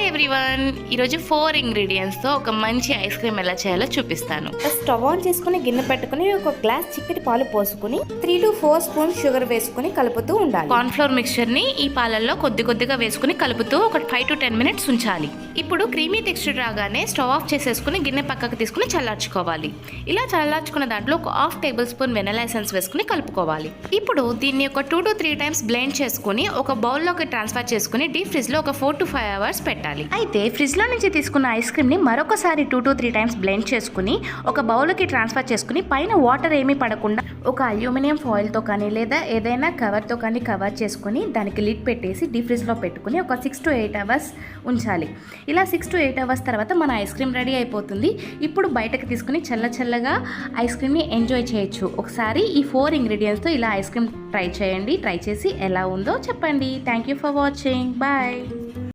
Hi everyone, ఈరోజు 4 ఇంగ్రీడియంట్స్తో ఒక మంచి ఐస్ క్రీమ్ ఎలా చేయాలో చూపిస్తాను. స్టవ్ ఆన్ చేసుకుని గిన్నె పెట్టుకుని ఒక గ్లాస్ చిక్కటి పాలు పోసుకుని 3 to 4 స్పూన్స్ షుగర్ వేసుకుని కలుపుతూ ఉండాలి. కార్న్ఫ్లోర్ మిక్చర్ని ఈ పాలల్లో కొద్దిగా వేసుకుని కలుపుతూ ఒక 5 to 10 minutes ఉంచాలి. ఇప్పుడు క్రీమీ టెక్స్చర్ రాగానే స్టవ్ ఆఫ్ చేసేసుకుని గిన్నె పక్కకు తీసుకుని చల్లార్చుకోవాలి. ఇలా చల్లార్చుకున్న దాంట్లో ఒక 1/2 tablespoon వెనిలా ఎసెన్స్ వేసుకుని కలుపుకోవాలి. ఇప్పుడు దీన్ని ఒక 2 to 3 times బ్లెండ్ చేసుకుని ఒక బౌల్లోకి ట్రాన్స్ఫర్ చేసుకుని డీప్ ఫ్రిడ్జ్ లో ఒక 4 to 5 hours పెట్టాలి. అయితే ఫ్రిడ్జ్ లో నుంచి తీసుకున్న ఐస్ క్రీమ్ ని మరొకసారి 2 to 3 times బ్లెండ్ చేసుకుని ఒక బౌల్లోకి ట్రాన్స్ఫర్ చేసుకుని పైన వాటర్ ఏమీ పడకుండా ఒక అల్యూమినియం ఫాయిల్ తో కానీ లేదా ఏదైనా కవర్ తో కానీ కవర్ చేసుకుని దానికి లిడ్ పెట్టేసి డీప్ ఫ్రిడ్జ్ లో పెట్టుకుని ఒక 6 to 8 hours ఉంచాలి. ఇలా 6 to 8 hours తర్వాత మన ఐస్ క్రీమ్ రెడీ అయిపోతుంది. ఇప్పుడు బయటకు తీసుకుని చల్లగా ఐస్ క్రీమ్ ని ఎంజాయ్ చేయొచ్చు. ఒకసారి ఈ 4 ఇంగ్రీడియంట్స్ తో ఇలా ఐస్ క్రీమ్ ట్రై చేయండి. ట్రై చేసి ఎలా ఉందో చెప్పండి. Thank you for watching. Bye.